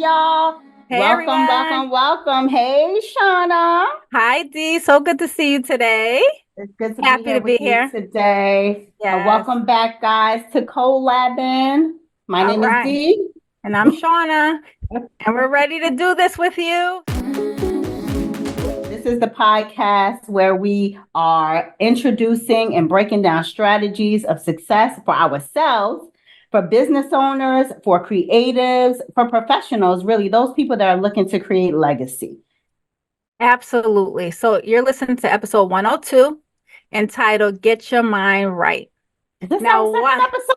y'all. Hey Welcome, everyone. welcome, welcome. Hey, Shauna. Hi Dee. So good to see you today. It's good to be Happy here to be with you here. today. Yes. Welcome back, guys, to Co-Labbin. My All name is right. Dee. And I'm Shawna, and we're ready to do this with you. This is the podcast where we are introducing and breaking down strategies of success for ourselves, for business owners, for creatives, for professionals, really, those people that are looking to create legacy. Absolutely. So you're listening to episode 102 entitled Get Your Mind Right. Is this our Now, second what? episode?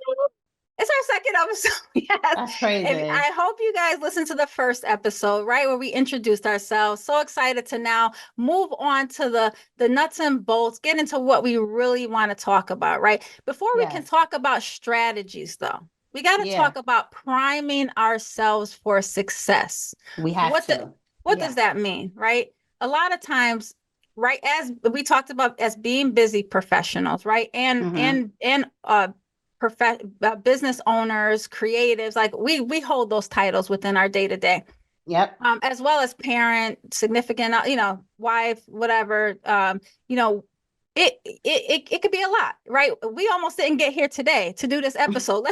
It's our second episode. Yes. That's And crazy. I hope you guys listened to the first episode, right? Where we introduced ourselves. So excited to now move on to the nuts and bolts, get into what we really want to talk about, right? Before we can Yes. talk about strategies, though, we got to Yeah, talk about priming ourselves for success. we have What the to. what does Yeah. that mean, right? A lot of times, right, as we talked about as being busy professionals, right? And Mm-hmm. and business owners, creatives, like we hold those titles within our day to day, Yep. as well as parent, significant, wife, whatever. You know, it could be a lot, right? We almost didn't get here today to do this episode.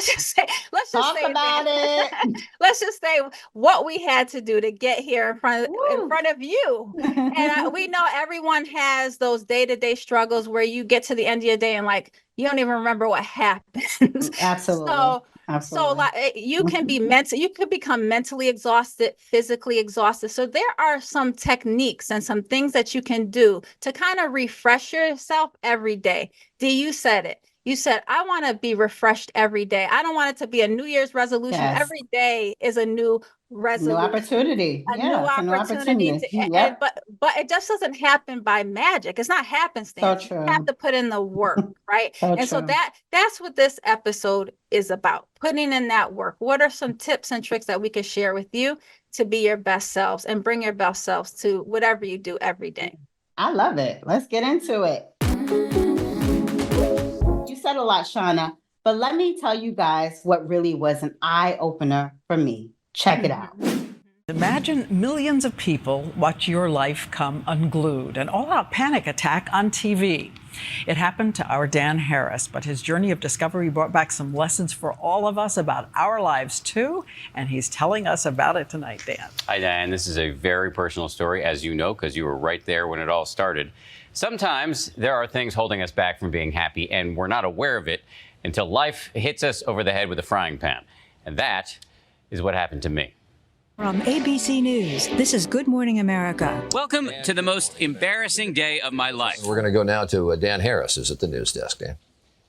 Talk about That. it. Let's just say what we had to do to get here in Woo. front of you. And we know everyone has those day to day struggles where you get to the end of your day and like you don't even remember what happens. Absolutely. So Absolutely. like you can be you could become mentally exhausted, physically exhausted. So there are some techniques and some things that you can do to kind of refresh yourself every day. Dee, you said it. You said, I want to be refreshed every day. I don't want it to be a New Year's resolution. Yes. Every day is a new New resolution, opportunity. a new Yeah, it's a new opportunity opportunity. to, and Yep. but it just doesn't happen by magic. It's not So happenstance. You have true. to put in the work, right? So And so true. that's what this episode is about, putting in that work. What are some tips and tricks that we could share with you to be your best selves and bring your best selves to whatever you do every day? I love it. Let's get into it. You said a lot, Shauna, but let me tell you guys what really was an eye opener for me. Check it out. Imagine millions of people watch your life come unglued, an all-out panic attack on TV. It happened to our Dan Harris, but his journey of discovery brought back some lessons for all of us about our lives too, and he's telling us about it tonight, Dan. Hi, Dan. This is a very personal story, as you know, because you were right there when it all started. Sometimes there are things holding us back from being happy, and we're not aware of it until life hits us over the head with a frying pan. And that is what happened to me. From ABC News, this is Good Morning America. Welcome to the most embarrassing day of my life. We're going to go now to Dan Harris, who's at the news desk. Dan.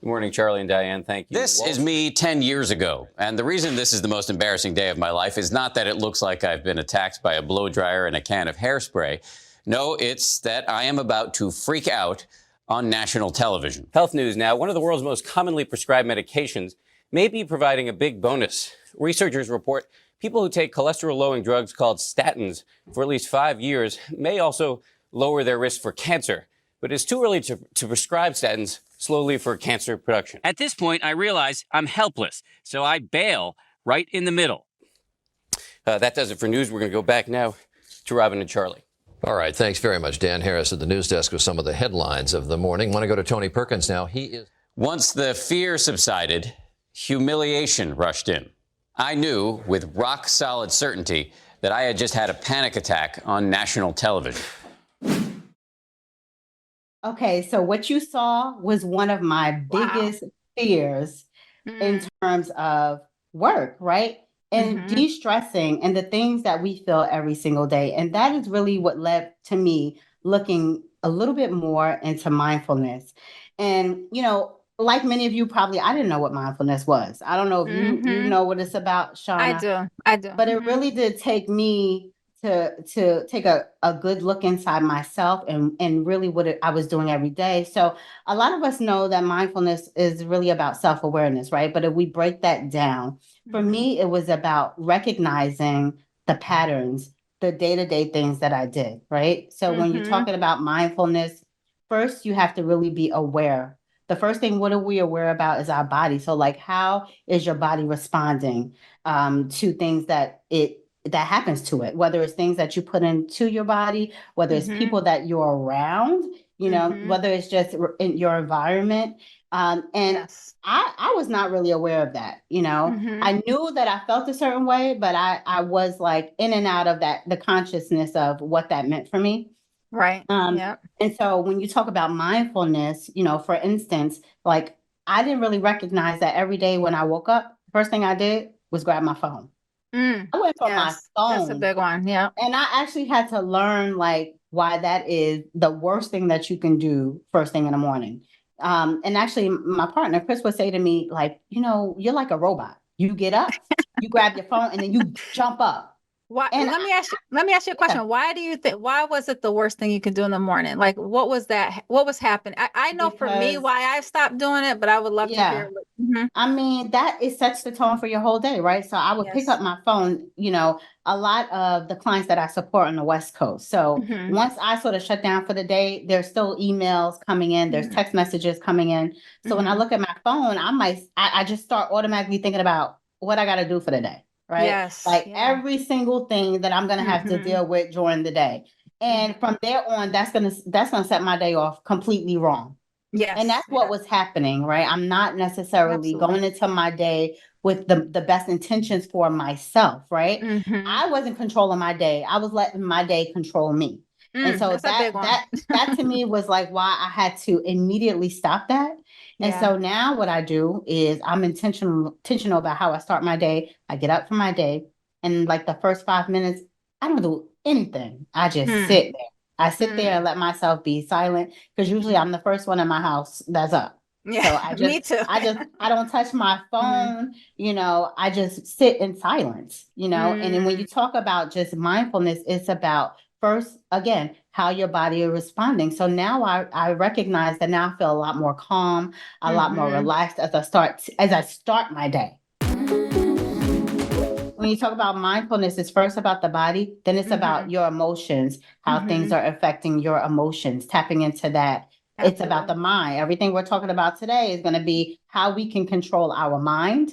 Good morning, Charlie and Diane. Thank you. This is me 10 years ago. And the reason this is the most embarrassing day of my life is not that it looks like I've been attacked by a blow dryer and a can of hairspray. No, it's that I am about to freak out on national television. Health news now. One of the world's most commonly prescribed medications may be providing a big bonus. Researchers report people who take cholesterol-lowering drugs called statins for at least 5 years may also lower their risk for cancer. But it's too early to prescribe statins slowly for cancer production. At this point, I realize I'm helpless, so I bail right in the middle. That does it for news. We're going to go back now to Robin and Charlie. All right. Thanks very much, Dan Harris at the news desk with some of the headlines of the morning. Want to go to Tony Perkins now. Once the fear subsided, humiliation rushed in. I knew with rock solid certainty that I had just had a panic attack on national television. Okay, so what you saw was one of my biggest fears in terms of work, right? And de-stressing and the things that we feel every single day. And that is really what led to me looking a little bit more into mindfulness. And, like many of you probably, I didn't know what mindfulness was. I don't know if you know what it's about, Shauna. I do. But it really did take me to take a good look inside myself and really what I was doing every day. So a lot of us know that mindfulness is really about self-awareness, right? But if we break that down, for me, it was about recognizing the patterns, the day-to-day things that I did, right? So when you're talking about mindfulness, first you have to really be aware. The first thing, what are we aware about is our body. So like, how is your body responding to things that it that happens to it, whether it's things that you put into your body, whether it's people that you're around, whether it's just in your environment. And Yes. I was not really aware of that. Mm-hmm. I knew that I felt a certain way, but I was like in and out of the consciousness of what that meant for me. Right. Yeah. And so when you talk about mindfulness, for instance, like I didn't really recognize that every day when I woke up, first thing I did was grab my phone. I went for my Yes. That's a phone, big one. Yeah. and I actually had to learn like why that is the worst thing that you can do first thing in the morning. And actually my partner, Chris, would say to me, like, you're like a robot. You get up, you grab your phone, and then you jump up. Why, And let me ask you a question. Why do you think, why was it the worst thing you could do in the morning? Like, what was that? What was happening? I know for me because, why I stopped doing it, but I would love to yeah. hear. Mhm. I mean, that it sets the tone for your whole day, right? So I would pick Yes. up my phone, a lot of the clients that I support on the West Coast. So Mhm. once I sort of shut down for the day, there's still emails coming in, there's text messages coming in. So when I look at my phone, I just start automatically thinking about what I got to do for the day, right? Yes. Like Yeah. every single thing that I'm going to have to deal with during the day. And from there on, that's going to set my day off completely wrong. Yes. And that's what was happening, right? I'm not necessarily Absolutely. going into my day with the best intentions for myself, right? Mhm. I wasn't controlling my day. I was letting my day control me. And so That's a big one. that to me was like why I had to immediately stop that. And Yeah. so now what I do is I'm intentional about how I start my day. I get up for my day, and like the first 5 minutes, I don't do anything. I just sit there. I sit there and let myself be silent because usually I'm the first one in my house that's up. So Yeah. Me too. I don't touch my phone, I just sit in silence, and then when you talk about just mindfulness, it's about first, again, how your body is responding. So now I recognize that now I feel a lot more calm, a lot more relaxed as I start my day. When you talk about mindfulness, it's first about the body, then it's about your emotions, how things are affecting your emotions, tapping into that. It's about the mind. Everything we're talking about today is going to be how we can control our mind.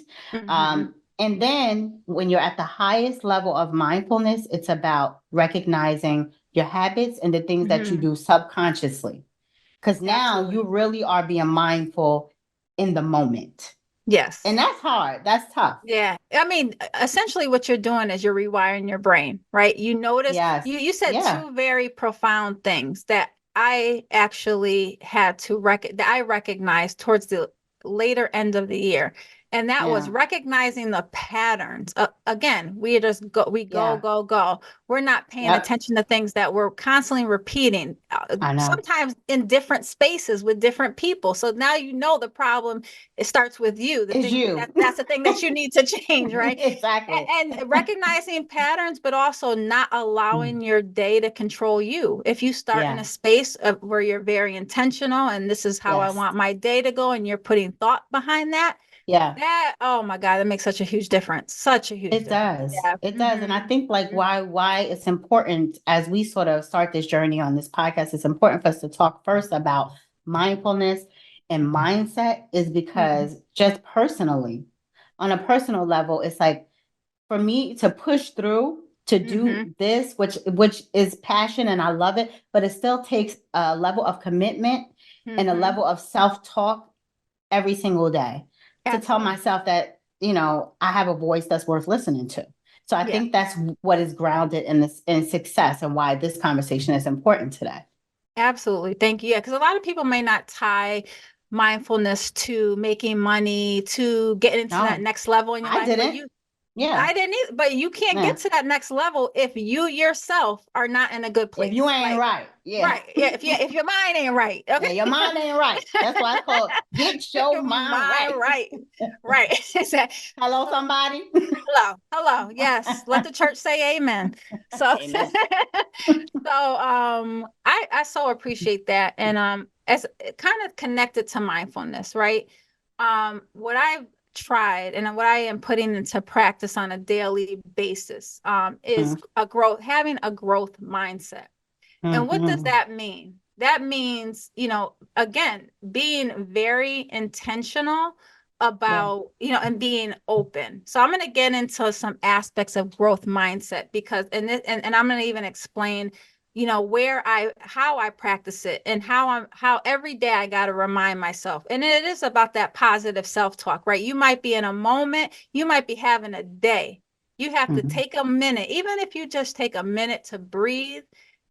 And then when you're at the highest level of mindfulness, it's about recognizing your habits and the things that you do subconsciously. Because now you really are being mindful in the moment. Yes. And that's hard. That's tough. Yeah. I mean, essentially what you're doing is you're rewiring your brain, right? You notice you said two very profound things that I actually had to that I recognized towards the later end of the year. And that was recognizing the patterns. Again, we just go, go. We're not paying attention to things that we're constantly repeating, sometimes in different spaces with different people. So now the problem, it starts with you. That's the thing that you need to change, right? Exactly. And recognizing patterns, but also not allowing your day to control you. If you start in a space where you're very intentional and this is how I want my day to go, and you're putting thought behind that, oh my God, that makes such a huge difference. Such a huge difference. It does. And I think like why it's important as we sort of start this journey on this podcast, it's important for us to talk first about mindfulness and mindset is because just personally, on a personal level, it's like for me to push through to do this, which is passion and I love it, but it still takes a level of commitment and a level of self-talk every single day to tell myself that, I have a voice that's worth listening to. So I think that's what is grounded in success and why this conversation is important today. Absolutely. Thank you. Yeah, because a lot of people may not tie mindfulness to making money, to getting into that next level in your life. I didn't either, but you can't get to that next level if you yourself are not in a good place. If you ain't right. Yeah. Right. Yeah. If your mind ain't right. Okay. Yeah, your mind ain't right. That's why it's called get your mind right. Right. Hello, somebody. Hello. Yes. Let the church say amen. So, Amen. I so appreciate that. And as kind of connected to mindfulness, right? What I've tried and what I am putting into practice on a daily basis is having a growth mindset. And what does that mean? That means, again, being very intentional about, and being open. So I'm going to get into some aspects of growth mindset because, and I'm going to even explain, how I practice it and how every day I got to remind myself. And it is about that positive self-talk, right? You might be in a moment, you might be having a day. You have to take a minute, even if you just take a minute to breathe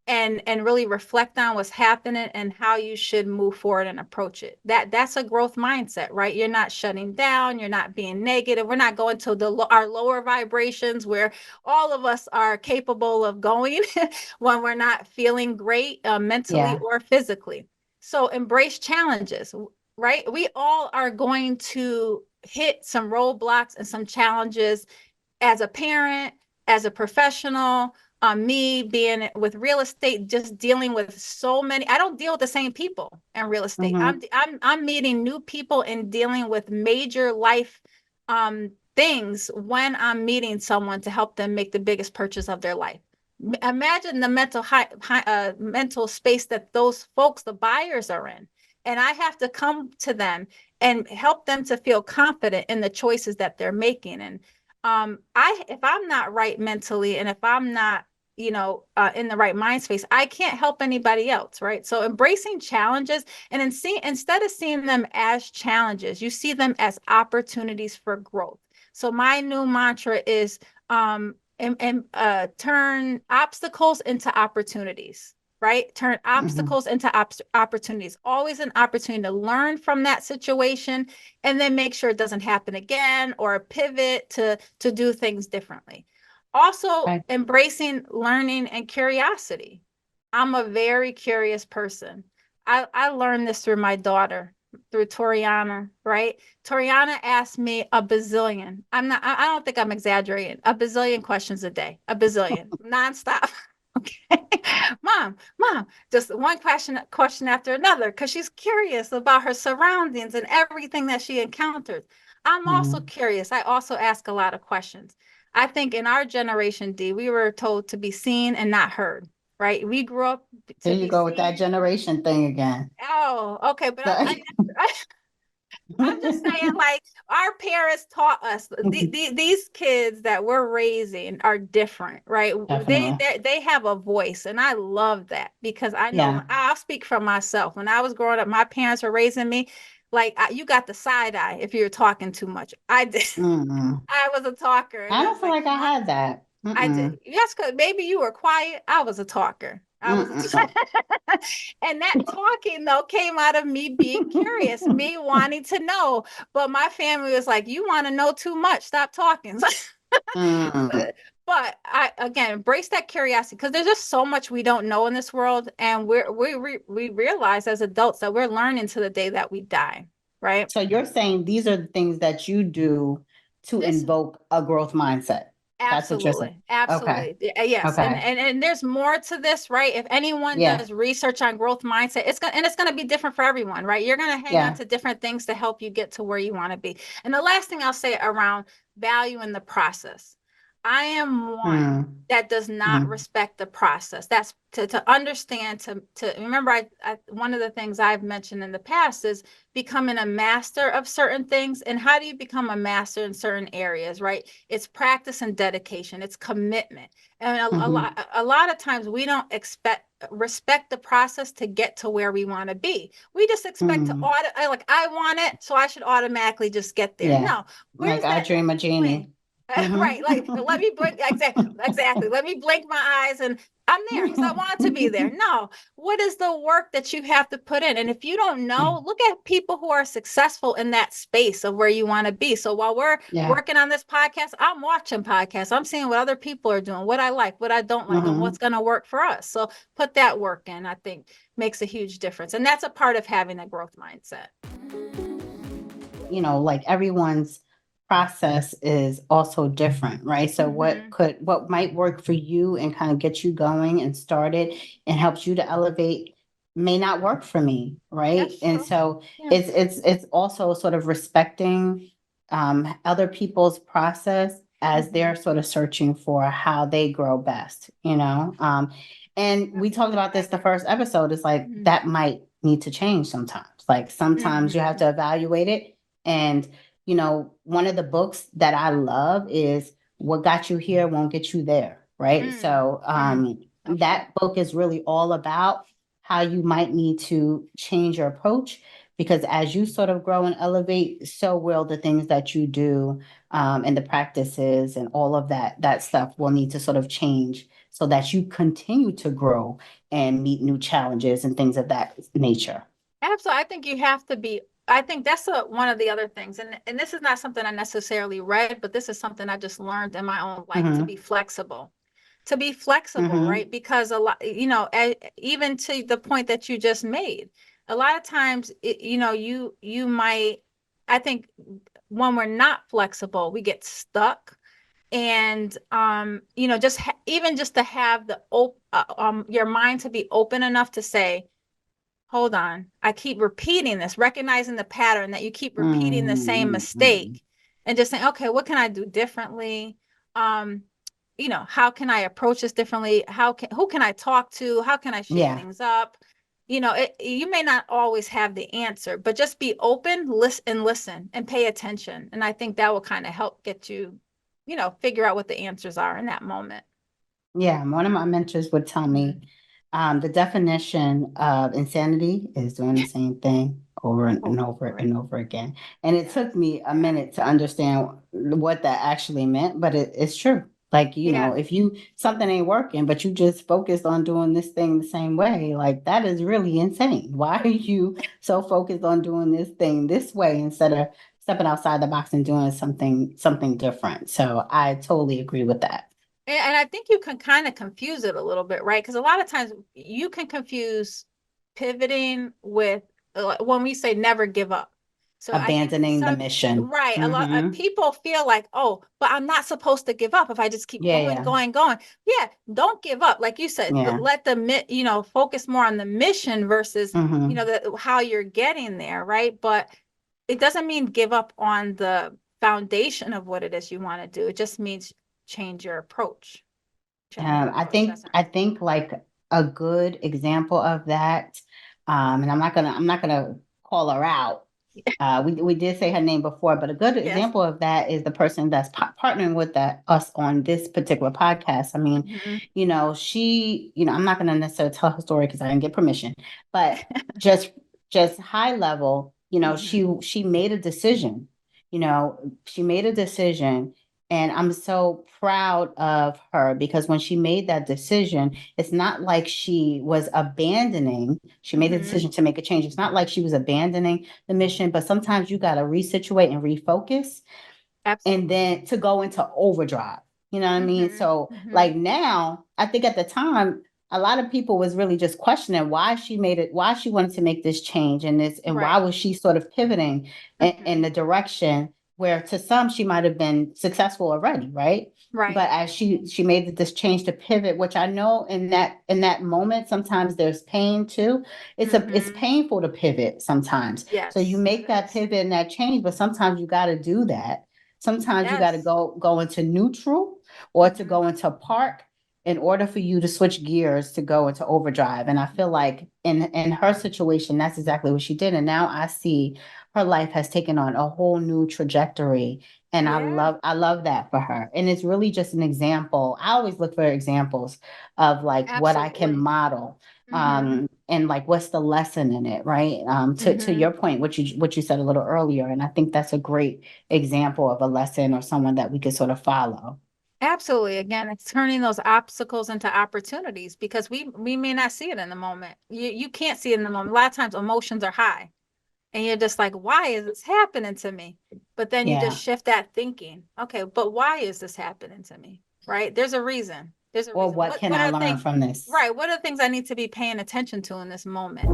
and really reflect on what's happening and how you should move forward and approach it. That's a growth mindset, right? You're not shutting down, you're not being negative. We're not going to our lower vibrations where all of us are capable of going when we're not feeling great mentally or physically. So embrace challenges, right? We all are going to hit some roadblocks and some challenges as a parent, as a professional, me being with real estate, just dealing with so many. I don't deal with the same people in real estate. I'm meeting new people and dealing with major life things when I'm meeting someone to help them make the biggest purchase of their life. Imagine the mental space that those folks, the buyers, are in. And I have to come to them and help them to feel confident in the choices that they're making. And if I'm not right mentally, and if I'm not, in the right mind space, I can't help anybody else, right? So embracing challenges and instead of seeing them as challenges, you see them as opportunities for growth. So my new mantra is turn obstacles into opportunities. Right? Turn obstacles into opportunities. Always an opportunity to learn from that situation and then make sure it doesn't happen again, or pivot to do things differently. Also, embracing learning and curiosity. I'm a very curious person. I learned this through my daughter, through Toriana, right? Toriana asked me a bazillion. I don't think I'm exaggerating. A bazillion questions a day, a bazillion, nonstop. Okay. Mom, just one question after another, because she's curious about her surroundings and everything that she encounters. I'm also curious. I also ask a lot of questions. I think in our generation, Dee, we were told to be seen and not heard, right? We grew up to There you be go seen. with that generation thing again. Oh, okay. But I'm just saying, like, our parents taught us these kids that we're raising are different, right? They have a voice, and I love that because I know I'll speak for myself. When I was growing up, my parents were raising me like you got the side eye if you're talking too much. I did. I was a talker. I don't feel like I had that. I did. Yes, because maybe you were quiet. I was a talker. And that talking, though, came out of me being curious, me wanting to know. But my family was like, you want to know too much. Stop talking. But I, again, embrace that curiosity, because there's just so much we don't know in this world. And we realize as adults that we're learning to the day that we die. Right. So you're saying these are the things that you do to invoke a growth mindset. Absolutely. Absolutely. Okay. Yes. Okay. And there's more to this, right? If anyone does research on growth mindset, it's going to be different for everyone, right? You're going to hang on to different things to help you get to where you want to be. And the last thing I'll say around value in the process. I am one that does not respect the process. That's to understand, to remember, I one of the things I've mentioned in the past is becoming a master of certain things. And how do you become a master in certain areas, right? It's practice and dedication. It's commitment. And a lot of times we don't respect the process to get to where we want to be. We just expect to I want it, so I should automatically just get there. No, like I dream a genie. Right, like let me blink. Exactly. Let me blink my eyes and I'm there because I want to be there. No, what is the work that you have to put in? And if you don't know, look at people who are successful in that space of where you want to be. So while we're working on this podcast, I'm watching podcasts. I'm seeing what other people are doing, what I like, what I don't like, and what's going to work for us. So put that work in, I think makes a huge difference. And that's a part of having a growth mindset. Like everyone's process is also different, right? So what might work for you and kind of get you going and started and helps you to elevate may not work for me, right? And so it's also sort of respecting other people's process as they're sort of searching for how they grow best, and we talked about this the first episode. It's like that might need to change sometimes. Like sometimes you have to evaluate it and one of the books that I love is What Got You Here Won't Get You There, right? So that book is really all about how you might need to change your approach, because as you sort of grow and elevate, so will the things that you do, and the practices and all of that stuff will need to sort of change so that you continue to grow and meet new challenges and things of that nature. Absolutely. I think you have to be, I think that's one of the other things. And this is not something I necessarily read, but this is something I just learned in my own life, to be flexible. To be flexible, right? Because a lot, even to the point that you just made, a lot of times, you might, I think when we're not flexible, we get stuck. And even just to have your mind to be open enough to say, hold on, I keep repeating this, recognizing the pattern that you keep repeating the same mistake, and just saying, okay, what can I do differently? How can I approach this differently? Who can I talk to? How can I shake things up? You may not always have the answer, but just be open, listen and pay attention. And I think that will kind of help get you, figure out what the answers are in that moment. Yeah, one of my mentors would tell me, the definition of insanity is doing the same thing over and over and over again. And it took me a minute to understand what that actually meant, but it's true. Like, if something ain't working, but you just focused on doing this thing the same way, like that is really insane. Why are you so focused on doing this thing this way instead of stepping outside the box and doing something different? So I totally agree with that. And I think you can kind of confuse it a little bit, right? Because a lot of times you can confuse pivoting with when we say never give up. So abandoning the mission. Right. A lot of people feel like, oh, but I'm not supposed to give up if I just keep going. Yeah, don't give up. Like you said, let the focus more on the mission versus how you're getting there, right? But it doesn't mean give up on the foundation of what it is you want to do. It just means change your approach. I think like a good example of that, and I'm not gonna call her out. We did say her name before, but a good example of that is the person that's partnering with us on this particular podcast. I mean, she, I'm not gonna necessarily tell her story because I didn't get permission, but just high level, she made a decision. She made a decision. And I'm so proud of her because when she made that decision, it's not like she was abandoning. She made a decision to make a change. It's not like she was abandoning the mission, but sometimes you got to resituate and refocus. Absolutely. And then to go into overdrive. You know what I mean? So like now, I think at the time, a lot of people was really just questioning why she wanted to make this change and why was she sort of pivoting in the direction where to some she might have been successful already, right? Right. But as she made this change to pivot, which I know in that moment, sometimes there's pain too. It's painful to pivot sometimes. Yes. So you make that pivot and that change, but sometimes you got to do that. Sometimes you got to go into neutral or to go into park in order for you to switch gears to go into overdrive. And I feel like in her situation, that's exactly what she did. And now I see her life has taken on a whole new trajectory. And I love that for her. And it's really just an example. I always look for examples of like what I can model. And like what's the lesson in it, right? To your point, what you said a little earlier. And I think that's a great example of a lesson or someone that we could sort of follow. Absolutely. Again, it's turning those obstacles into opportunities because we may not see it in the moment. You can't see it in the moment. A lot of times emotions are high and you're just like, why is this happening to me? But then you just shift that thinking. Okay, but why is this happening to me? Right? There's a reason. Well, what can I learn from this? Right. What are the things I need to be paying attention to in this moment?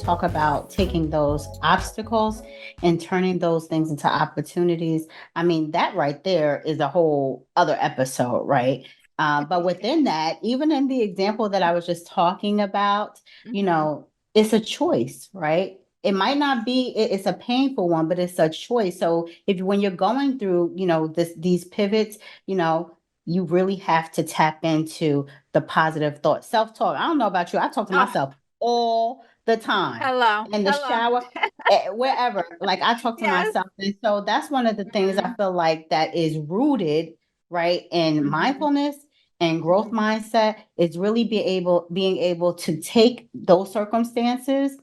Talk about taking those obstacles and turning those things into opportunities. I mean, that right there is a whole other episode, right? But within that, even in the example that I was just talking about, it's a choice, right? It might not be, it's a painful one, but it's a choice. So when you're going through, these pivots, you really have to tap into the positive thought, self-talk. I don't know about you. I talk to myself all the time, Hello. in the Hello. shower, wherever. Like I talk to Yes. myself. And so that's one of the things I Mhm. feel like that is rooted, right, in Mhm. mindfulness and growth Mhm. mindset is really being able to take those circumstances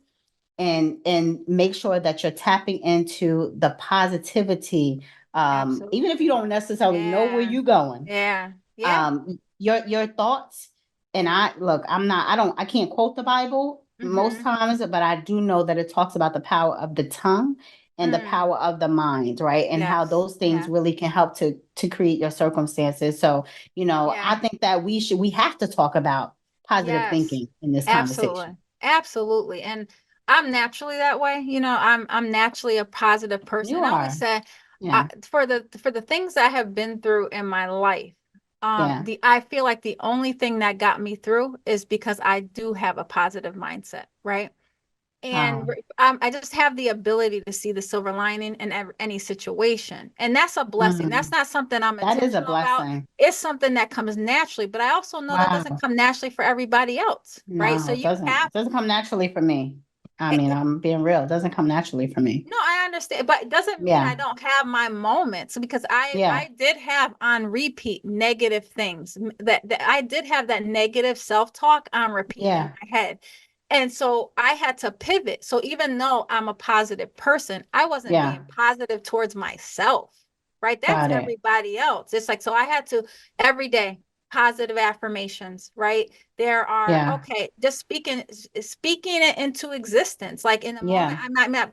and make sure that you're tapping into the positivity. Even if you Absolutely. don't necessarily know where Yeah. you're going, Yeah. Yeah. your thoughts. And I can't quote the Bible most Mhm. times, but I do know that it talks about the power of the tongue and the Mm. power of the mind, right? And how Yes. those things Yeah. really can help to create your circumstances. So, I Yeah. think that we have to talk about positive Yes. thinking in this Absolutely. conversation. Absolutely. And I'm naturally that way. I'm naturally a positive person. You And I always are. say, Yeah. for the things I have been through in my life, Yeah. I feel like the only thing that got me through is because I do have a positive mindset, right? And Wow. I just have the ability to see the silver lining in any situation. And that's a blessing. That's Mm, not something I'm that is a intentional about. blessing. It's something that comes naturally, but I also know that doesn't Wow. come naturally for everybody else, right? So No, it you doesn't. have It doesn't come naturally for me. I mean, I'm being real. It doesn't come naturally for me. no, I understand, but it doesn't mean I Yeah. don't have my moments because Yeah. I did have on repeat negative things that I did have that negative self-talk on repeat in Yeah. my head. And so I had to pivot. So even though I'm a positive person, I wasn't Yeah. being positive towards myself, right? That's Got it. everybody else. It's like, so I had to every day positive affirmations, right? There are Yeah. okay, just speaking it into existence. Like in the moment, Yeah.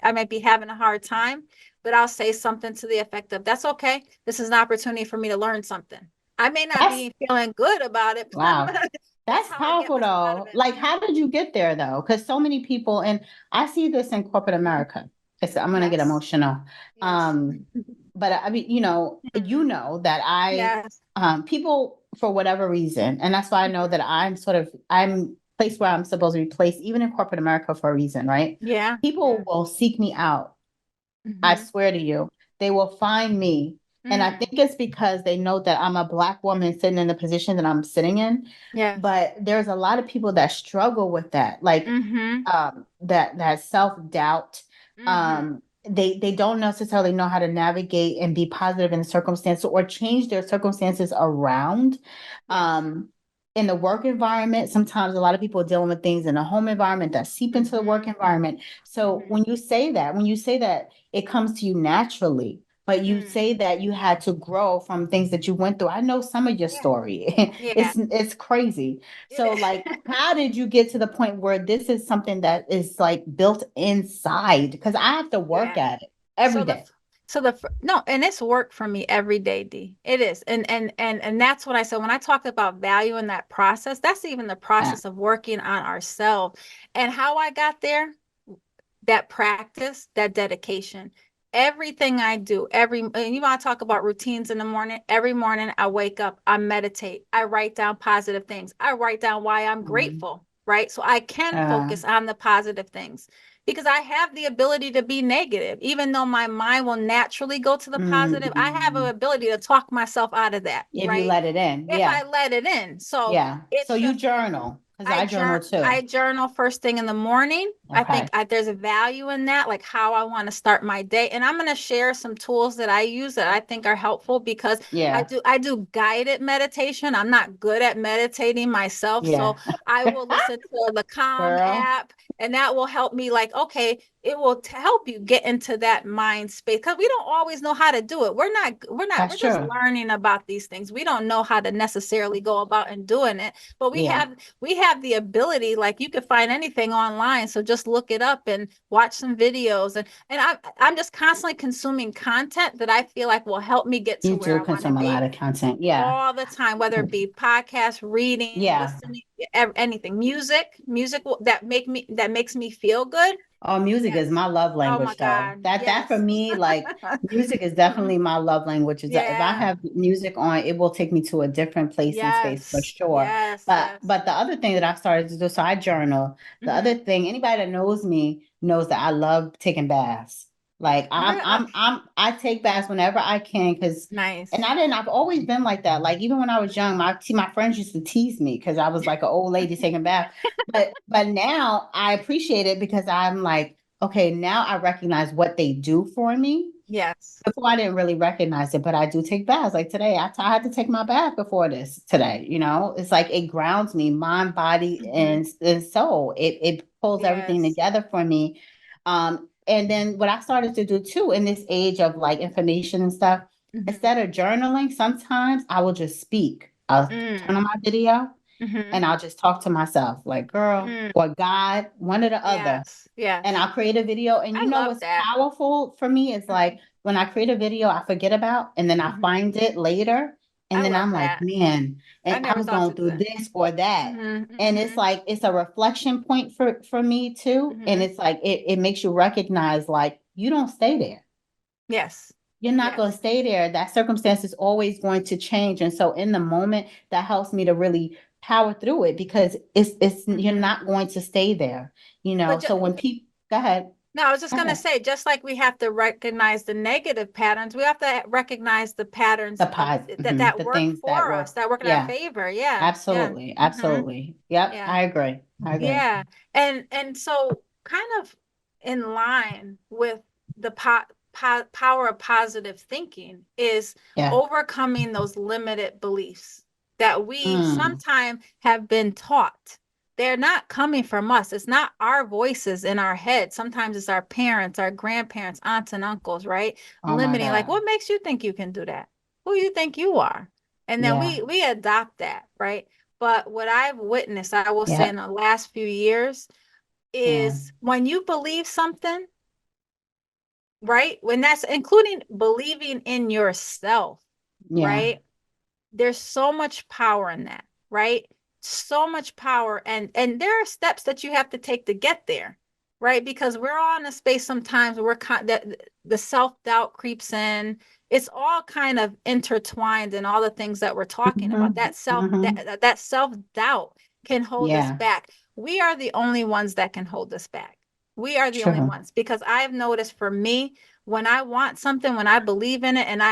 I might be having a hard time, but I'll say something to the effect of, "That's okay. This is an opportunity for me to learn something." I may not That's be feeling good about it, but wow. that's That's how I get powerful myself out of though. it. Like, how did you get there though? Because so many people, and I see this in corporate America. I'm gonna get Yes, emotional. yes, Um, but I mean, Mhm. that Yes, people for whatever reason, and that's why I know that I'm placed where I'm supposed to be placed, even in corporate America for a reason, right? yeah, People yeah. will seek me out. I Hmm. swear to you, they will find me. And I think Mm. it's because they know that I'm a Black woman sitting in the position that I'm sitting in. Yes. But there's a lot of people that struggle with that, like Mm-hmm. that self-doubt. Mm-hmm. They don't necessarily know how to navigate and be positive in circumstances or change their circumstances around. Yes. Um, in the work environment, sometimes a lot of people are dealing with things in the home environment that seep into the work Mm-hmm. environment. So Mm-hmm. when you say that it comes to you naturally, but you Mm. say that you had to grow from things that you went through. I know some of your Yeah. story. Yeah. It's crazy. So like, It- how did you get to the point where this is something that is like built inside? Because I have to work yeah. at it every So day. no, and it's work for me every day, D. It is. And that's what I said when I talked about value in that process. That's even the Yeah. process of working on ourselves. And how I got there, that practice, that dedication. Everything I do, and you want to talk about routines in the morning. Every morning I wake up, I meditate, I write down positive things, I write down why I'm Mm. grateful, right? So I can Uh, focus on the positive things because I have the ability to be negative. Even though my mind will naturally go to the positive, I have an mm, ability to talk myself out of that, if you right? let it in. If Yeah. I let it in. So Yeah. So it's you just journal, because I journal I too. journal first thing in the morning. I think Okay. there's a value in that, like how I want to start my day. And I'm going to share some tools that I use that I think are helpful because Yeah. I do guided meditation. I'm not good at meditating myself, Yeah. so I will listen to the Calm Girl, app, and that will help me. Like, okay, it will help you get into that mind space because we don't always know how to do it. We're that's just true. learning about these things. We don't know how to necessarily go about and doing it, but Yeah. we have the ability. Like, you could find anything online, so just look it up and watch some videos. And I'm just constantly consuming content that I feel like will help me get to You where do I want to consume a be lot of content. Yeah. all the time, whether it be podcasts, reading, Yeah. listening, anything. Music that makes me feel good. Oh, music is Yes. my love Oh my language, though. God, That for yes. me, like music is definitely my love language. Is that if I Yeah. have music on, it will take me to a different place and space for Yes, sure. yes, But yes. but the other thing that I started to do, so I journal. The other Hmm. thing, anybody that knows me knows that I love taking baths. Like Really? I take baths whenever I can Nice. I've always been like that. Like even when I was young, my friends used to tease me because I was like an old lady taking a bath. But now I appreciate it because I'm like, okay, now I recognize what they do for me. Yes. Before I didn't really recognize it, but I do take baths. Like today, I had to take my bath before this today. It's like it grounds me, mind, body, and soul. It pulls everything Yes. together for me. And then what I started to do too in this age of like information and stuff, instead of journaling, sometimes I will just speak. I'll turn on my video and I'll just talk to myself, like girl or God, one or the other. Yes. Yes. And I'll create a video. And I you know love what's that. powerful for me is like when I create a video, I forget about, and then I find it later. And I then love I'm like, that. man, I and I never was thought to going do through that. this or that. And it's like, it's a reflection point for me too. And it's like, it makes you recognize like, you don't stay there. Yes. You're not going to stay there. That circumstance is always going to change. And so in the moment, that helps me to really power through it because it's you're not going to stay there, But So when people go ahead. no, I was just Go going to ahead. say, just like we have to recognize the negative patterns, we have to recognize the patterns The of pos that the work things that for us, work. that work in our Yeah, favor. Yeah. Yeah. absolutely. Absolutely. Yep, Yeah. I agree. I agree. Yeah. And so kind of in line with the power of positive thinking is Yeah. overcoming those limited beliefs that we Mm. sometimes have been taught. They're not coming from us. It's not our voices in our head. Sometimes it's our parents, our grandparents, aunts and uncles, right? Oh my Limiting, like, God. what makes you think you can do that? Who you think you are? And then Yeah. we adopt that, right? But what I've witnessed, I will say in Yep. the last few years, Yeah. is when you believe something, right? When that's including believing in yourself, Yeah. right? There's so much power in that, right? So much power. And there are steps that you have to take to get there, right? Because we're all in a space sometimes where the self-doubt creeps in. It's all kind of intertwined in all the things that we're talking about. Hmm. Hmm. That self-doubt can hold us Yeah. back. We are the only ones that can hold us back. We are the only True. ones because I've noticed for me, when I want something, when I believe in it, and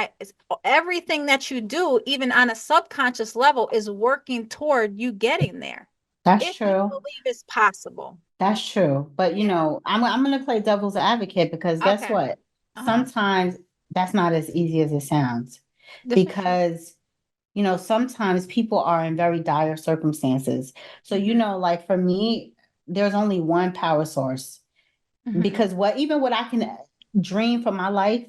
everything that you do, even on a subconscious level, is working toward you getting there. That's If you true. believe it's possible. That's true. But Yeah. I'm going to play devil's advocate because guess Okay. what? Uh-huh. Sometimes that's not as easy as it sounds This is true. because sometimes people are in very dire circumstances. So, like for me, there's only one power source because even what I can dream for my life,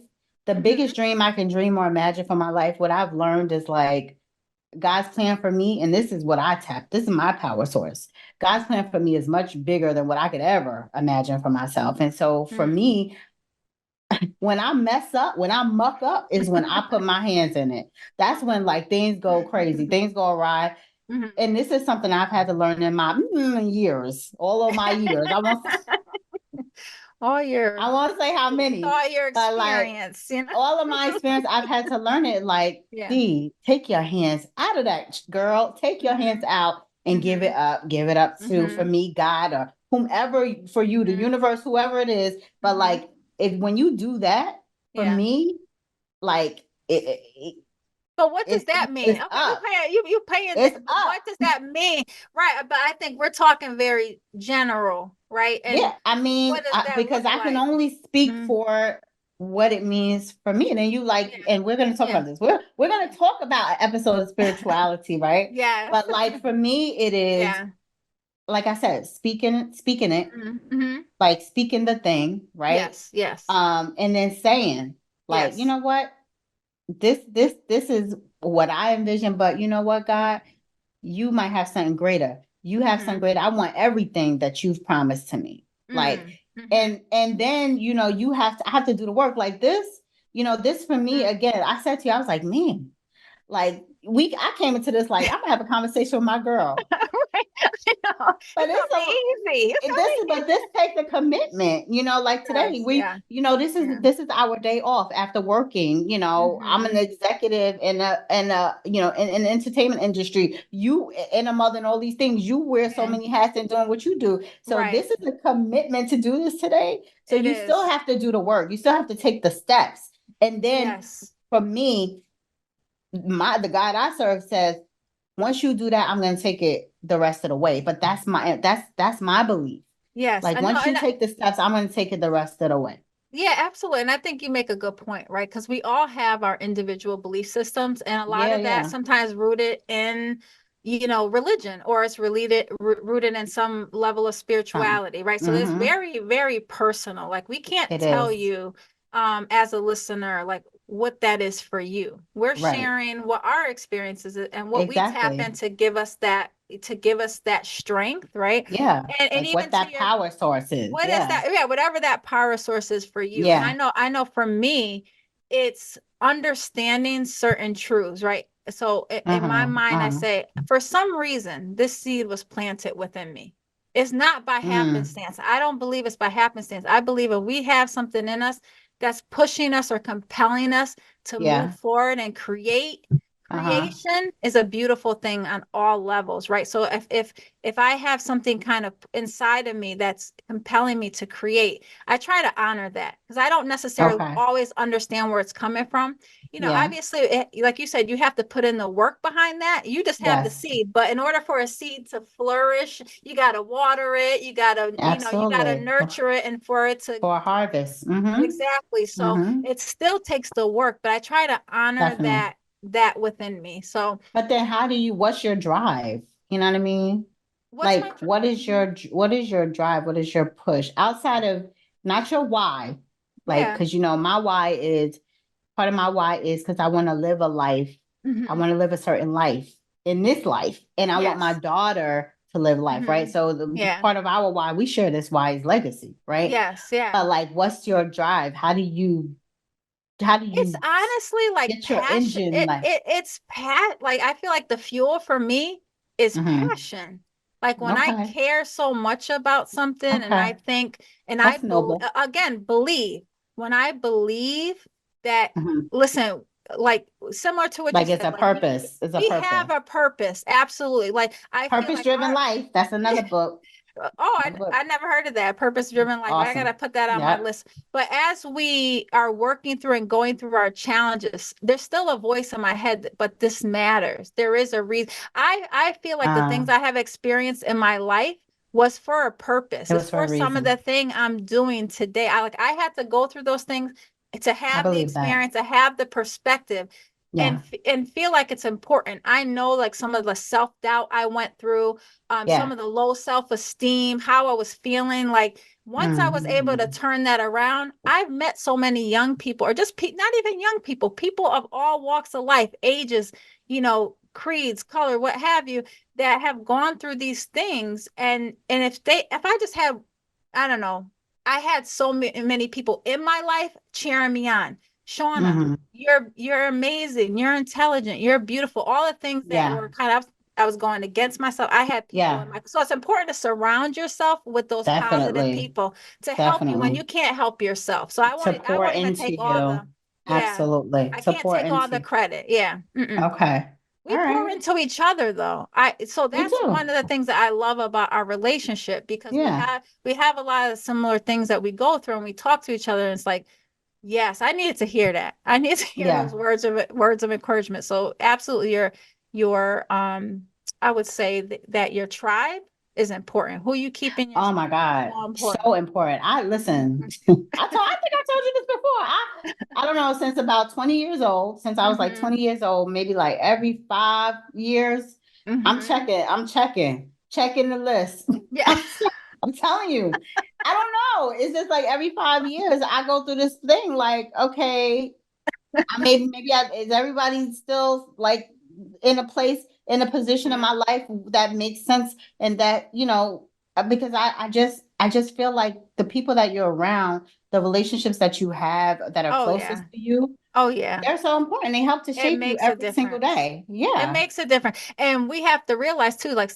the biggest dream I can dream or imagine for my life, what I've learned is like God's plan for me, and this is what I tap. This is my power source. God's plan for me is much bigger than what I could ever imagine for myself. And so for me, when I mess up, when I muck up, is when I put my hands in it. That's when like things go crazy, things go awry. And this is something I've had to learn in my years, all of my years. all your I won't say how many, all your but like experience, you know. all of my experience, I've had to learn it. Like, Yeah. Dee, take your hands out of that, girl. Take your hands out and give it up. Give it up to, for me, God, or whomever, for you, the universe, whoever it is. But like, when you do that, for Yeah. me, like But what does that mean? it's Okay, up. you paying It's up. what does that mean? Right. But I think we're talking very general, right? And Yeah, I mean, what does that because look I can like? only speak for what it means for me. And then you like, Yeah. and we're going to talk Yeah. about this. We're going to talk about an episode of spirituality, right? Yes. But like for me, it is, Yeah. like I said, speaking it, Mm-hmm. like speaking the thing, right? Yes. Yes. And then saying, like, you Yes. know what, this is what I envision, but you know what, God, you might have something greater. You have something greater. I want everything that you've promised to me. Like, and then, I have to do the work like this, this for me, again, I said to you, I was like, man, like I came into this like, I'm gonna have a conversation with my girl. Right. I know. But It's gonna be easy. It's gonna be but this takes a commitment, like today Yes, yeah. this is our day off after working, I'm an executive in in the entertainment industry. You and a mother and all these things, you wear so many hats and doing what you do. So Right. this is a commitment to do this today. So It you is. still have to do the work. You still have to take the steps. And then Yes. for me, the God I serve says, once you do that, I'm going to take it the rest of the way. But that's my belief. Yes. Like I know, once you take the steps, I'm going to take it the rest of the way. yeah, absolutely. And I think you make a good point, right? Because we all have our individual belief systems, and a lot of that sometimes rooted in, religion, or it's rooted in some level of spirituality, right? So it's very, very personal. Like we can't tell you, as a listener, like what that is for you. We're sharing what our experiences is and what we tap in to give us that strength, right? Yeah. And like even what that power source is. what is that? Yeah, whatever that power source is for you. Yeah. And I know for me, it's understanding certain truths, right? So in my mind, I say, for some reason, this seed was planted within me. It's not by happenstance. I don't believe it's by happenstance. I believe if we have something in us that's pushing us or compelling us to move forward and creation is a beautiful thing on all levels, right? So if I have something kind of inside of me that's compelling me to create, I try to honor that, because I don't necessarily always understand where it's coming from. Obviously, like you said, you have to put in the work behind that. You just have the seed, but in order for a seed to flourish, you got to water it, you got to you got to nurture it, and for it to for a harvest. exactly. So it still takes the work, but I try to honor that within me. So but then what's your drive? You know what I mean? What is your drive? What is your push outside of not your why? Because my why is part of my why is because I want to live a life. I want to live a certain life in this life, and I want my daughter to live life, right? So the part of our why, we share this why, is legacy, right? Yes, yeah. But what's your drive? How do you it's honestly like get your engine? It's like I feel like the fuel for me is passion. Like when I care so much about something, and I think, and That's believe, when I believe that, listen, like similar to what you said, it's a purpose. We have a purpose. Absolutely. Like Purpose-driven life. That's another book. Oh, I never heard of that. Purpose-driven life. Awesome. I gotta put that on my list. But as we are working through and going through our challenges, there's still a voice in my head, but this matters. There is a reason. I feel like the things I have experienced in my life was for a purpose. It's for some of the thing I'm doing today. I had to go through those things to have the experience, to have the perspective. And feel like it's important. I know, like, some of the self-doubt I went through, some of the low self-esteem, how I was feeling. Like once I was able to turn that around, I've met so many young people, or just not even young people of all walks of life, ages, creeds, color, what have you, that have gone through these things. And if I just had, I don't know, I had so many people in my life cheering me on. Shawna, you're amazing. You're intelligent. You're beautiful. All the things that were kind of, I was going against myself. I had people so it's important to surround yourself with those positive people to help you when you can't help yourself. So I won't even take all the absolutely. I can't take all the credit. Yeah. Okay. We pour into each other, though. So that's one of the things that I love about our relationship, because we have a lot of similar things that we go through, and we talk to each other, and it's like, yes, I needed to hear that. I need to hear those words of encouragement. So absolutely, your I would say that your tribe is important. Who you keep in your oh my God, so important. I listen. I think I told you this before. I don't know, since about 20 years old, since I was like 20 years old, maybe like every 5 years, I'm checking the list. Yeah. I'm telling you, I don't know. It's just like every 5 years I go through this thing. Like, okay, is everybody still like in a position in my life that makes sense, and that because I just feel like the people that you're around, the relationships that you have that are closest to you, Oh yeah. They're so important. They help to It shape you makes a every single difference. day. It Yeah. makes a difference. And we have to realize too, like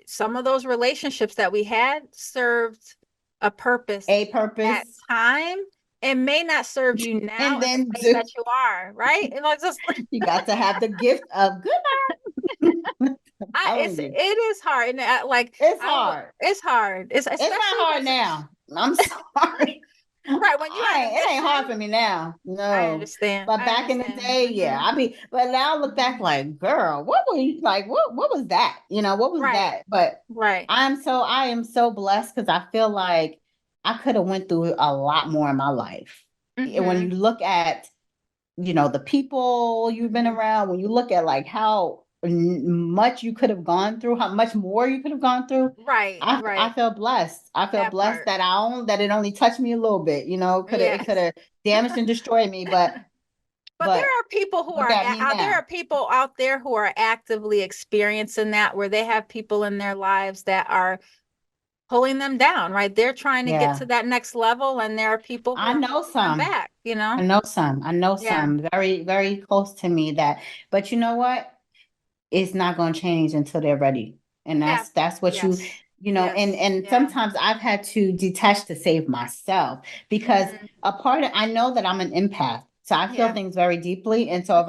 some of those relationships that we had served a purpose A at purpose. time. It may not serve you now And in the then place that you are, right? And like just you got to have the gift of good night. I'm telling it you. is hard. And like It's I would hard. it's hard. It's It's especially not hard when now. I'm sorry. right when you had a It ain't hard mission. for me now. I No. understand. But I back in the understand. day, yeah. But now I look back like, girl, what were you like? What was that? What was Right. that? But Right. I am so blessed because I feel like I could have went through a lot more in my life. And when Mm-hmm. you look at, the people you've been around, when you look at like how much you could have gone through, how much more you could have gone through, Right. I Right. feel blessed. I feel That blessed part. that it only touched me a little bit. It could Yes. have damaged and destroyed me, But there but are people who look are at me there now. are people out there who are actively experiencing that, where they have people in their lives that are pulling them down, right? They're trying to get Yeah, to that next level, and there are people who I are know holding them some. back, I know Yeah. some very, very close to me but you know what? It's not going to change until they're ready. And Yeah. that's what Yes. Yes. and Yeah. sometimes I've had to detach to save myself because Hmm. I know that I'm an empath. So I feel Yeah. things very deeply. And so if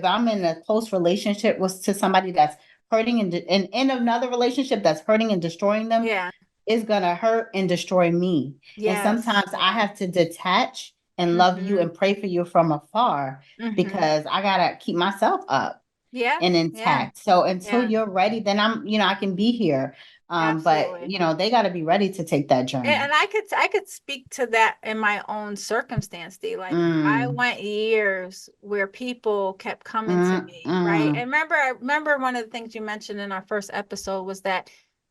I'm in a close relationship with to somebody that's hurting and in another relationship that's hurting and destroying them, Yeah. is going to hurt and destroy me. And Yes. sometimes I Yeah. have to detach and love you Hmm. and pray for you from afar Hmm. because I got to keep myself up Yeah. and Yeah. intact. So until Yeah. you're ready, then I can be here. But Absolutely. they got to be ready to take that journey. And I could speak to that in my own circumstance, Dee. Like I Mm, went years where people kept coming to mm, me, right? mm. And I remember one of the things you mentioned in our first episode was that,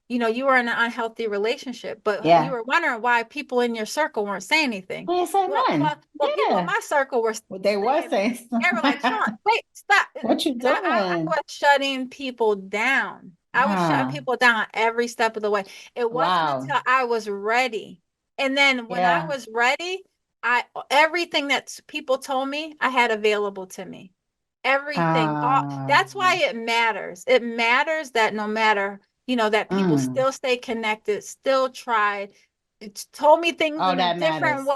you were in an unhealthy relationship, but you Yeah. were wondering why people in your circle weren't saying anything. We ain't say Well, nothing. people in Yeah. my circle were What they was saying, saying. they were like, "Sean, wait, stop." And What you I doing? was shutting people down. I was shutting Ah, people down every step of the way. It wasn't wow. until I was ready. And then when I Yeah. was ready, I everything that people told me, I had available to me. Everything. Ah, That's why it matters. It matters that no matter, that people mm. still stay connected, still tried. It told me things Oh, that matters.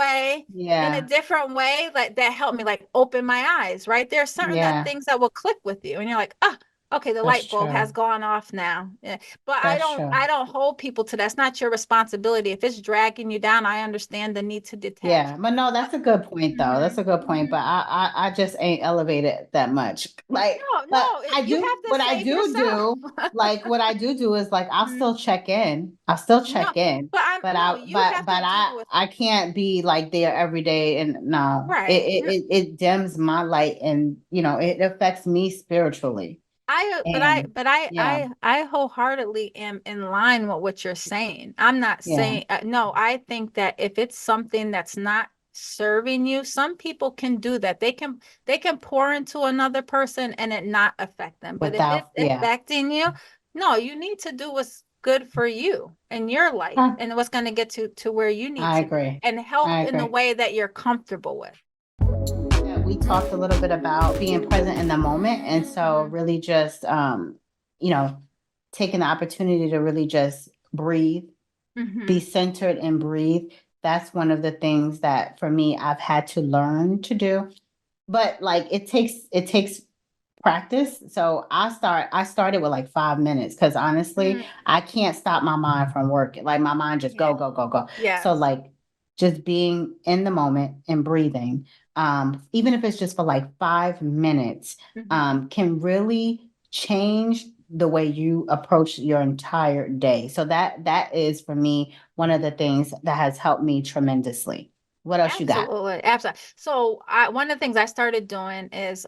in a Yeah. different way, like that helped me like open my eyes, right? There are certain that Yeah. things that will click with you and you're like, oh, okay, the That's light bulb has true. gone off now. Yeah. But I That's don't true. I don't hold people to that's not your responsibility. If it's dragging you down, I understand the need to detach. Yeah, but no, But that's a good point though. That's mhm, a good point. mhm. But I just ain't elevated that much. No, But no, I you do have to what I save do yourself. do, like what I do is like I'll Mhm. still check in. I'll still No, check in. but I'm But no, I you but have to but do with I can't be like there every day and no. It right. it it, it dims my light and it affects me spiritually. But I And but I yeah, I I wholeheartedly am in line with what you're saying. I'm not yeah. saying no, I think that if it's something that's not serving you, some people can do that. They can pour into another person and it not affect them. But if it's Without yeah. affecting you, no, you need to do what's good for you in your life I, and what's going to get to where you need I to be agree. and I help in the agree. way that you're comfortable with. We talked a little bit about being present in the moment. And so Mhm. really just you know, taking the opportunity to really just breathe, be Mhm. centered and breathe. That's one of the things that for me I've had to learn to do. But like it takes practice. So I started with like 5 minutes because honestly, Mhm. I can't stop my mind from working. Like my mind just Yeah. go, go, go, go. So Yes. like just being in the moment and breathing, even if it's just for like 5 minutes, Mhm. can really change the way you approach your entire day. So that is for me one of the things that has helped me tremendously. What else you got? Absolutely, absolutely. So one of the things I started doing is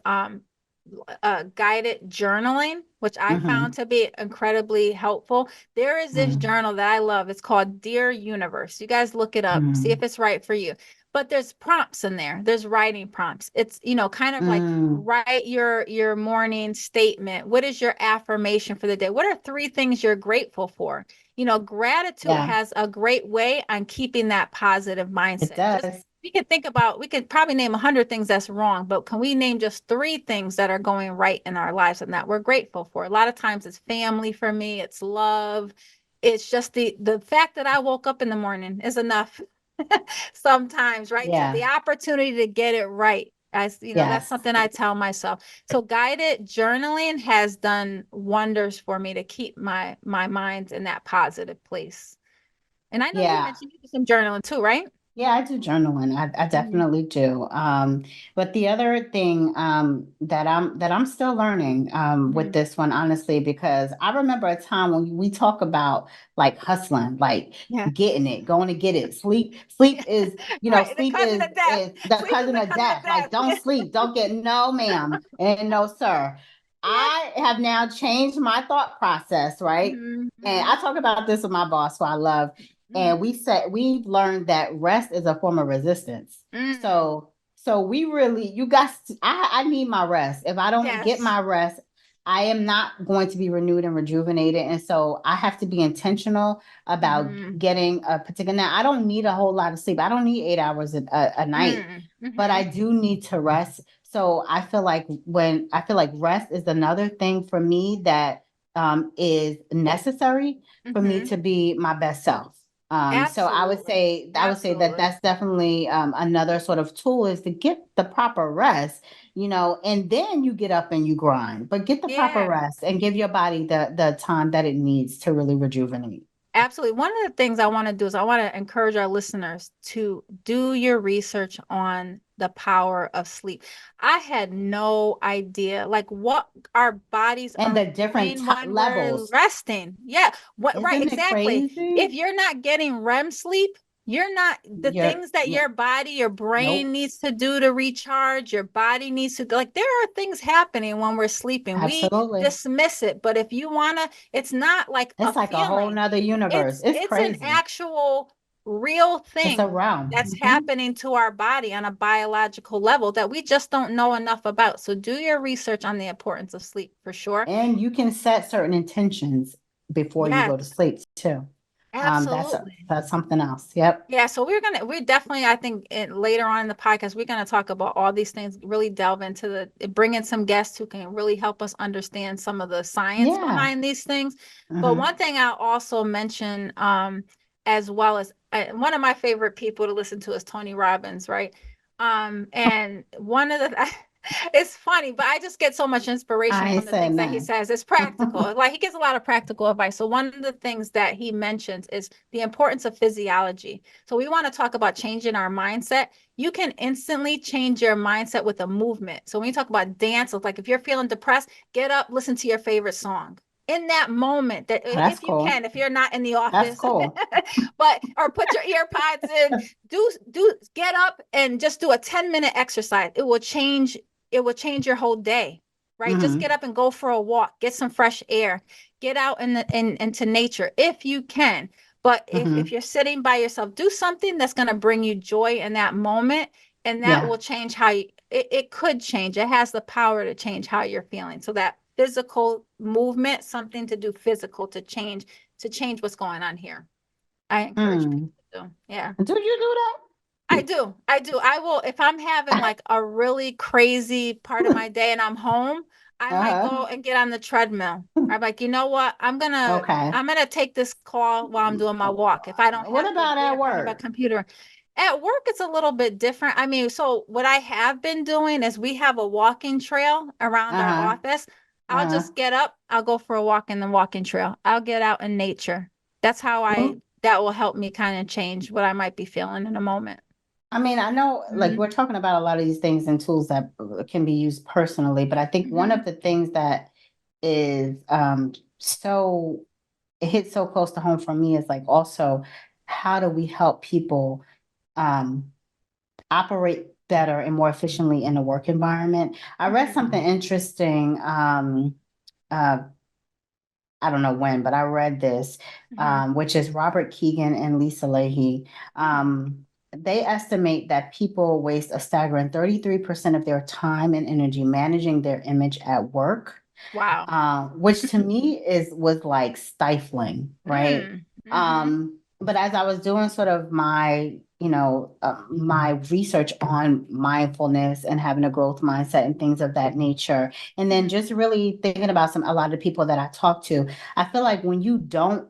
guided journaling, which I found Mm-hmm. to be incredibly helpful. There is this journal that I love. It's called Dear Universe. You guys look it up, see Mm-hmm. if it's right for you. But there's prompts in there. There's writing prompts. It's, kind of like Mm, write your morning statement. What is your affirmation for the day? What are three things you're grateful for? Gratitude yeah, has a great way on keeping that positive it mindset. Just does. we could probably name 100 things that's wrong, but can we name just 3 things that are going right in our lives and that we're grateful for? A lot of times it's family for me, it's love. It's just the fact that I woke up in the morning is enough sometimes, right? To Yeah. the opportunity to get it right. As you know, that's Yes. something I tell myself. So guided journaling has done wonders for me to keep my mind in that positive place. And I know you Yeah. mentioned you do some journaling too, right? Yeah, I do journaling. I Mhm. definitely do. But the other thing that I'm still learning with Mhm. this one, honestly, because I remember a time when we talk about like hustling, like Yeah. getting it, going to get it. Sleep is, Right. The sleep cousin of death. is the Sleep is cousin the of cousin of death. Like, don't death. sleep, don't get no, ma'am, and no, sir. Yeah. I have now changed my thought process, right? Mhm. And Mhm. I talk about this with my boss, who I love. Mhm. And we've learned that rest is a form of resistance. Mm. So we really, you guys, I need my rest. If I don't get Yes. my rest, I am not going to be renewed and rejuvenated. And so I have to be intentional about Mhm. getting a particular. Now, I don't need a whole lot of sleep. I don't need 8 hours a night, Mm. but I Mhm. do need to rest. So I feel like rest is another thing for me that is necessary for me Mhm. to be my best self. So Absolutely. I would say that Absolutely. that's definitely another sort of tool is to get the proper rest, and then you get up and you grind, but get the proper Yeah. rest and give your body the time that it needs to really rejuvenate. Absolutely. One of the things I want to do is I want to encourage our listeners to do your research on the power of sleep. I had no idea like what our bodies And are the different doing when we're levels. resting. Yeah, what right, Isn't it exactly. If crazy? you're not getting REM sleep, you're not the You're, things that your body, your brain nope, needs to do to recharge, your body needs to like there are things happening when we're sleeping. We absolutely. dismiss it, but if you want to, it's not like a It's like a whole feeling, nother universe. It's it's an crazy. actual real It's a thing realm. that's happening to our body on a biological level that we just don't know enough about. So do your research on the importance of sleep for sure. And you can set certain intentions before you go to Yes, sleep too. absolutely. That's something else. Yep. Yeah, so we're definitely, I think, later on in the podcast, we're gonna talk about all these things, really delve into bring in some guests who can really help us understand some of the science Yeah. behind these things. But Hmm. one thing I'll also mention, as well as one of my favorite people to listen to is Tony Robbins, right? And one of the it's funny, but I just get so much inspiration I from ain't the saying things that he nothing. says. It's practical. Like he gives a lot of practical advice. So one of the things that he mentions is the importance of physiology. So we want to talk about changing our mindset. You can instantly change your mindset with a movement. So when you talk about dance, like if you're feeling depressed, get up, listen to your favorite song. In that moment, that That's if you cool. can, if you're not in the That's office, cool. but or put your ear pods in, do get up and just do a 10-minute exercise. It will change your whole day, right? Just get Hmm. up and go for a walk, get some fresh air, get out into nature if you can. But if Hmm. you're sitting by yourself, do something that's going to bring you joy in that moment, and that Yeah. will change how it could change. It has the power to change how you're feeling. So that physical movement, something to do physical to change what's going on here. I encourage Mm. people to do. Yeah. Do you do I do. I do. I will, if I'm having that? like a really crazy part of my day and I'm home, I might Uh-huh. go and get on the treadmill. I'm like, you know what? I'm gonna Okay. I'm gonna take this call while I'm doing my walk. If I don't What have to about be at in front of a work? computer. At work, it's a little bit different. I mean, so what I have been doing is we have a walking trail around our Uh-huh. office. I'll Uh-huh. just get up, I'll go for a walk in the walking trail. I'll get out in nature. That's how Well, that will help me kind of change what I might be feeling in a moment. I mean, I know like Mhm. we're talking about a lot of these things and tools that can be used personally, but I think one of Mhm. the things that is so it hits so close to home for me is like also how do we help people um operate better and more efficiently in a work environment. I read Mhm. something interesting uh I don't know when, but I read this, Mhm. which is Robert Keegan and Lisa Leahy. Mm. They estimate that people waste a staggering 33% of their time and energy managing their image at work, Wow. which to me was like stifling, right? Mm. Mhm. But as I was doing sort of my, my research on mindfulness and having a growth mindset and things of that nature, and then just really thinking about a lot of people that I talk to, I feel like when you don't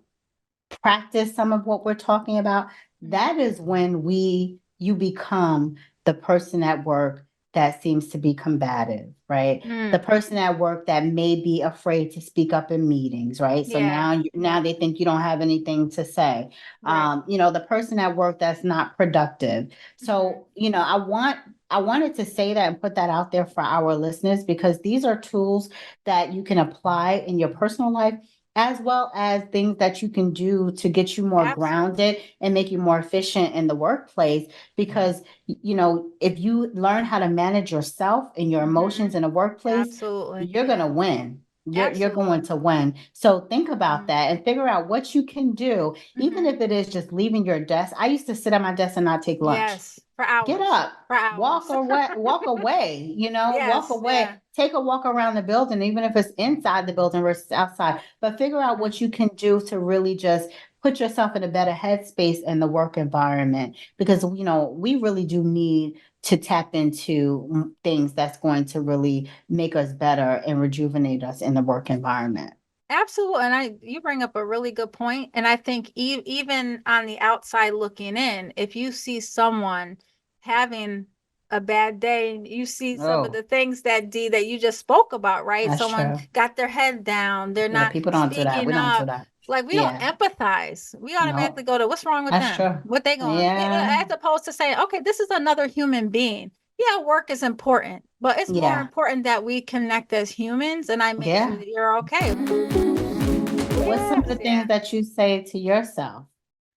practice some of what we're talking about, that is when you become the person at work that seems to be combative, right? The person at work that may be afraid to speak up in meetings, right? So Yeah. now they think you don't have anything to say. Right. The person at work that's not productive. So, I wanted to say that and put that out there for our listeners, because these are tools that you can apply in your personal life, as well as things that you can do to get you more Absolutely. grounded and make you more efficient in the workplace. Because, if you learn how to manage yourself and your emotions in the workplace, Absolutely. you're going to win. You're going Absolutely. to win. So think about that and figure out what you can do, even if it is just leaving your desk. I used to sit at my desk and not take lunch. Yes. For Get hours. up, For hours. walk away, walk Yes. away, Yeah. take a walk around the building, even if it's inside the building versus outside, but figure out what you can do to really just put yourself in a better headspace in the work environment, because, we really do need to tap into things that's going to really make us better and rejuvenate us in the work environment. Absolutely. And you bring up a really good point. And I think even on the outside looking in, if you see someone having a bad day, you see some of Oh, the things that you just spoke about, right? that's Someone true. got their head down, they're Yeah, not people don't do that. speaking We don't do up. that. Like, we don't Yeah, empathize. We no, automatically go to what's wrong with that's them? true. What they going, Yeah, as opposed to saying, okay, this is another human being. Yeah, work is important, but it's more yeah, important that we connect as humans and I make sure yeah. that you're okay. What's some of Yes, the yeah. things that you say to yourself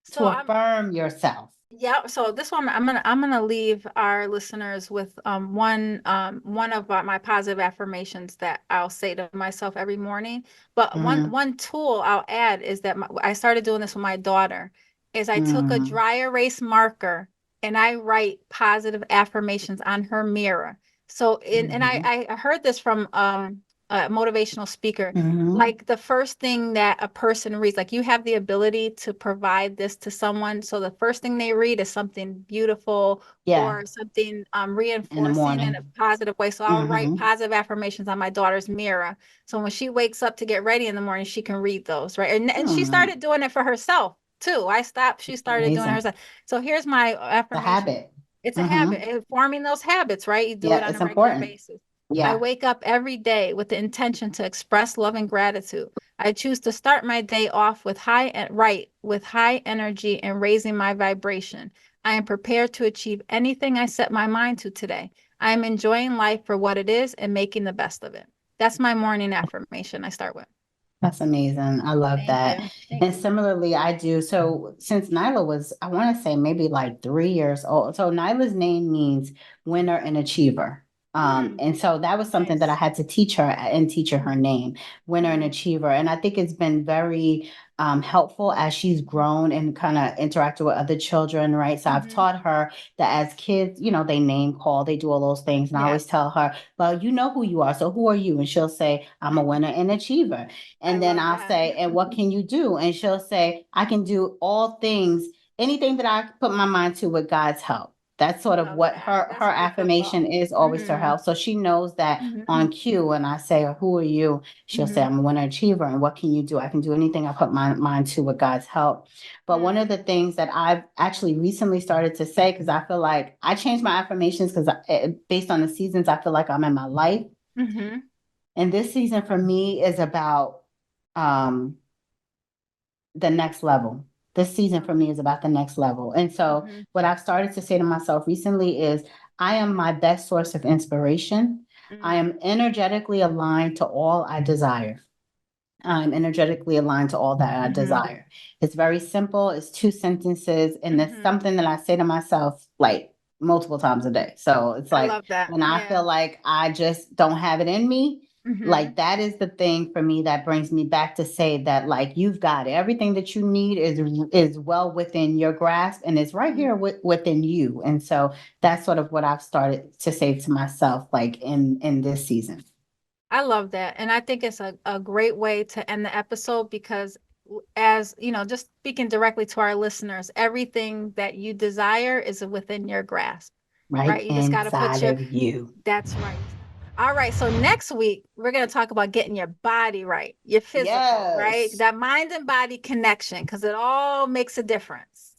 So to affirm yourself? yeah, so this one I'm gonna leave our listeners with one of my positive affirmations that I'll say to myself every morning. But Mm, one tool I'll add is that I started doing this with my daughter, is I took a mm, dry erase marker and I write positive affirmations on her mirror. So and mhm, I heard this from a motivational speaker. mhm. Like, the first thing that a person reads, like, you have the ability to provide this to someone. So the first thing they read is something beautiful Yeah, or something in the reinforcing in a morning. positive way. So I'll write Hmm. positive affirmations on my daughter's mirror. So when she wakes up to get ready in the morning, she can read those, right? And she Hmm. started doing it for herself too. I stopped, she started doing it Amazing. herself. So here's my The affirmation. habit. It's a habit, Hmm. and forming those habits, right? You do it Yeah, on it's a regular important. basis. I Yeah. wake up every day with the intention to express love and gratitude. I choose to start my day off with high energy and raising my vibration. I am prepared to achieve anything I set my mind to today. I am enjoying life for what it is and making the best of it. That's my morning affirmation I start with. That's amazing. I love Thank that. you. Thank And you. similarly, I do. So since Nyla was, I want to say maybe like 3 years old. So Nyla's name means winner and achiever. Mm, And so that was something that I nice. had to teach her and teach her name, winner and Mm, achiever. And I think it's been very helpful as she's grown and kind of interacted with other children, right? So I've mm-hmm. taught her that as kids, they name call, they do all those things. And I always Yes, tell her, well, you know who you are. So who are you? And she'll say, I'm a winner and achiever. I And then love I'll that. say, and what can you do? And she'll say, I can do all things, anything that I put my mind to with God's help. That's sort of Love what that. her That's affirmation beautiful. is, always to her Mm-hmm. help. So she knows that Mm-hmm. on cue, and I say, who are you? She'll say, Mm-hmm. I'm a winner achiever. And what can you do? I can do anything I put my mind to with God's help. But one of the things that I've actually recently started to say, because I feel like I changed my affirmations because based on the seasons, I feel like I'm in my life. Mm-hmm. And this season for me is about um, the next level. This season for me is about the next level. And so Mm-hmm. what I've started to say to myself recently is I am my best source of inspiration. I Mm-hmm. am energetically aligned to all I desire. I'm energetically aligned to all that I Mm-hmm. desire. It's very simple. It's two sentences, and it's Mm-hmm. something that I say to myself like multiple times a day. So it's I like love that. when I Yeah. feel like I just don't have it in me, Mm-hmm. like that is the thing for me that brings me back to say that like you've got it. Everything that you need is well within your grasp and it's right Mm-hmm. here within you. And so that's sort of what I've started to say to myself like in this season. I love that. And I think it's a great way to end the episode because as you know, just speaking directly to our listeners, everything that you desire is within your grasp. Right You just got to put inside your, of you. that's right. All right, so next week we're going to talk about getting your body right, your physical, right? Yes. That mind and body connection, because it all makes a difference.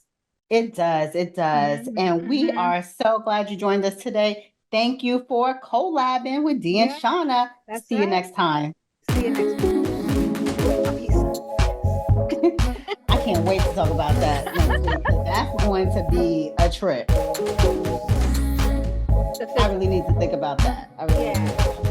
It does. It does. And we are so glad you joined us today. Thank you for Co-Labbing with Dee and Yeah, Shawna. that's See you right. next time. See you next week. I can't wait to talk about that next week, 'cause that's going to be a trip. I really need to think about that. I really need to.